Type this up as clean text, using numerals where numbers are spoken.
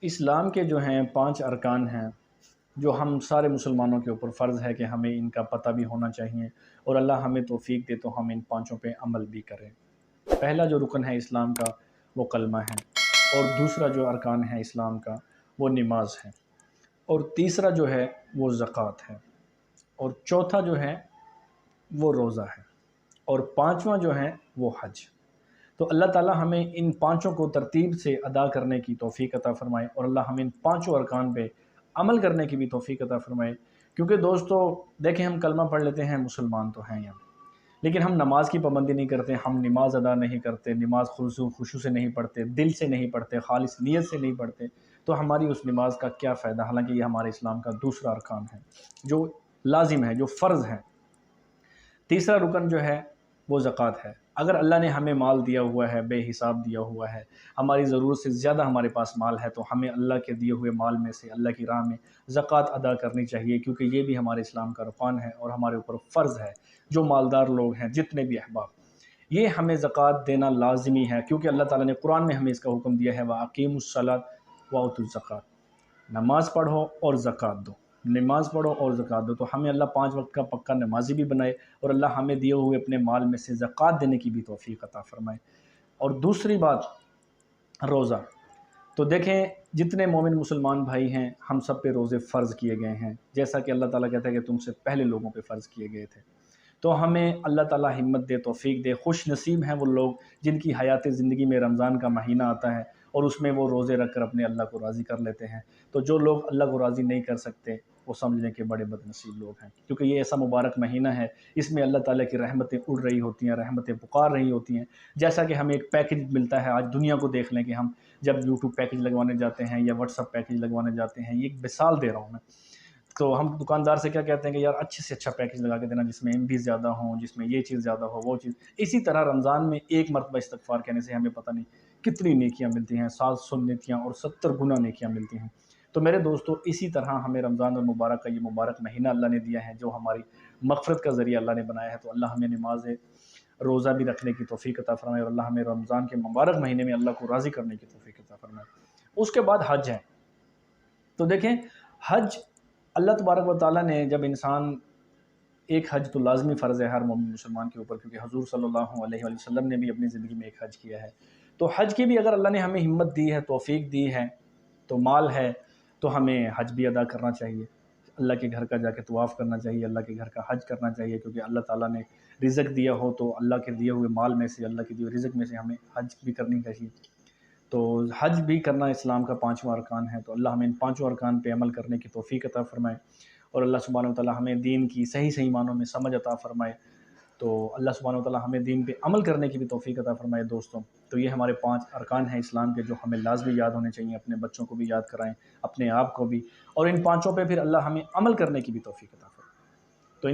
اسلام کے جو ہیں 5 ارکان ہیں جو ہم سارے مسلمانوں کے اوپر فرض ہے کہ ہمیں ان کا پتہ بھی ہونا چاہیے، اور اللہ ہمیں توفیق دے تو ہم ان پانچوں پہ عمل بھی کریں۔ پہلا جو رکن ہے اسلام کا وہ کلمہ ہے، اور دوسرا جو ارکان ہے اسلام کا وہ نماز ہے، اور تیسرا جو ہے وہ زکوٰۃ ہے، اور چوتھا جو ہے وہ روزہ ہے، اور پانچواں جو ہے وہ حج۔ تو اللہ تعالی ہمیں ان پانچوں کو ترتیب سے ادا کرنے کی توفیق عطا فرمائے، اور اللہ ہمیں ان پانچوں ارکان پہ عمل کرنے کی بھی توفیق عطا فرمائے۔ کیونکہ دوستو دیکھیں، ہم کلمہ پڑھ لیتے ہیں، مسلمان تو ہیں یہاں، لیکن ہم نماز کی پابندی نہیں کرتے، ہم نماز ادا نہیں کرتے، نماز خشوع سے نہیں پڑھتے، دل سے نہیں پڑھتے، خالص نیت سے نہیں پڑھتے، تو ہماری اس نماز کا کیا فائدہ؟ حالانکہ یہ ہمارے اسلام کا دوسرا ارکان ہے، جو لازم ہے، جو فرض ہے۔ تیسرا رکن جو ہے وہ زکوٰۃ ہے۔ اگر اللہ نے ہمیں مال دیا ہوا ہے، بے حساب دیا ہوا ہے، ہماری ضرورت سے زیادہ ہمارے پاس مال ہے، تو ہمیں اللہ کے دیے ہوئے مال میں سے اللہ کی راہ میں زکوٰۃ ادا کرنی چاہیے، کیونکہ یہ بھی ہمارے اسلام کا رکن ہے اور ہمارے اوپر فرض ہے۔ جو مالدار لوگ ہیں، جتنے بھی احباب، یہ ہمیں زکوٰۃ دینا لازمی ہے، کیونکہ اللہ تعالیٰ نے قرآن میں ہمیں اس کا حکم دیا ہے، وَأَقِيمُوا الصَّلَاةَ وَآتُوا الزَّكَاةَ، نماز پڑھو اور زکوٰۃ دو، نماز پڑھو اور زکوٰۃ دو۔ تو ہمیں اللہ 5 وقت کا پکا نمازی بھی بنائے، اور اللہ ہمیں دیے ہوئے اپنے مال میں سے زکوٰۃ دینے کی بھی توفیق عطا فرمائے۔ اور دوسری بات، روزہ۔ تو دیکھیں، جتنے مومن مسلمان بھائی ہیں، ہم سب پہ روزے فرض کیے گئے ہیں، جیسا کہ اللہ تعالیٰ کہتا ہے کہ تم سے پہلے لوگوں پہ فرض کیے گئے تھے۔ تو ہمیں اللہ تعالیٰ ہمت دے، توفیق دے۔ خوش نصیب ہیں وہ لوگ جن کی حیات زندگی میں رمضان کا مہینہ آتا ہے اور اس میں وہ روزے رکھ کر اپنے اللہ کو راضی کر لیتے ہیں۔ تو جو لوگ اللہ کو راضی نہیں کر سکتے، وہ سمجھ لیں کہ بڑے بد نصیب لوگ ہیں، کیونکہ یہ ایسا مبارک مہینہ ہے، اس میں اللہ تعالیٰ کی رحمتیں اڑ رہی ہوتی ہیں، رحمتیں پکار رہی ہوتی ہیں۔ جیسا کہ ہمیں ایک پیکج ملتا ہے، آج دنیا کو دیکھ لیں کہ ہم جب یوٹیوب پیکج لگوانے جاتے ہیں یا واٹس ایپ پیکج لگوانے جاتے ہیں، یہ ایک مثال دے رہا ہوں میں، تو ہم دکاندار سے کیا کہتے ہیں کہ یار اچھے سے اچھا پیکج لگا کے دینا، جس میں MB زیادہ ہوں، جس میں یہ چیز زیادہ ہو، وہ چیز۔ اسی طرح رمضان میں ایک مرتبہ استغفار کہنے سے ہمیں پتہ نہیں کتنی نیکیاں ملتی ہیں، 700 نیکیاں اور 70 گنا نیکیاں ملتی ہیں۔ تو میرے دوستو، اسی طرح ہمیں رمضان المبارک کا یہ مبارک مہینہ اللہ نے دیا ہے، جو ہماری مغفرت کا ذریعہ اللہ نے بنایا ہے۔ تو اللہ ہمیں نماز روزہ بھی رکھنے کی توفیق عطا فرمائے، اور اللہ ہمیں رمضان کے مبارک مہینے میں اللہ کو راضی کرنے کی توفیق عطا فرمائے۔ اس کے بعد حج ہے۔ تو دیکھیں، حج اللہ تبارک و تعالیٰ نے جب انسان، ایک حج تو لازمی فرض ہے ہر مومن مسلمان کے اوپر، کیونکہ حضور صلی اللہ علیہ وآلہ وسلم نے بھی اپنی زندگی میں ایک حج کیا ہے۔ تو حج کی بھی اگر اللہ نے ہمیں ہمت دی ہے، توفیق دی ہے، تو مال ہے، تو ہمیں حج بھی ادا کرنا چاہیے، اللہ کے گھر کا جا کے طواف کرنا چاہیے، اللہ کے گھر کا حج کرنا چاہیے، کیونکہ اللہ تعالیٰ نے رزق دیا ہو تو اللہ کے دیے ہوئے مال میں سے، اللہ کے دیے ہوئے رزق میں سے ہمیں حج بھی کرنی چاہیے۔ تو حج بھی کرنا اسلام کا 5واں ارکان ہے۔ تو اللہ ہمیں ان 5 ارکان پہ عمل کرنے کی توفیق عطا فرمائے، اور اللہ سبحانہ وتعالی ہمیں دین کی صحیح معنوں میں سمجھ عطا فرمائے۔ تو اللہ سبحانہ وتعالی ہمیں دین پہ عمل کرنے کی بھی توفیق عطا فرمائے دوستوں۔ تو یہ ہمارے 5 ارکان ہیں اسلام کے، جو ہمیں لازمی یاد ہونے چاہیے، اپنے بچوں کو بھی یاد کرائیں، اپنے آپ کو بھی، اور ان پانچوں پہ پھر اللہ ہمیں عمل کرنے کی بھی توفیق عطا فرمائے۔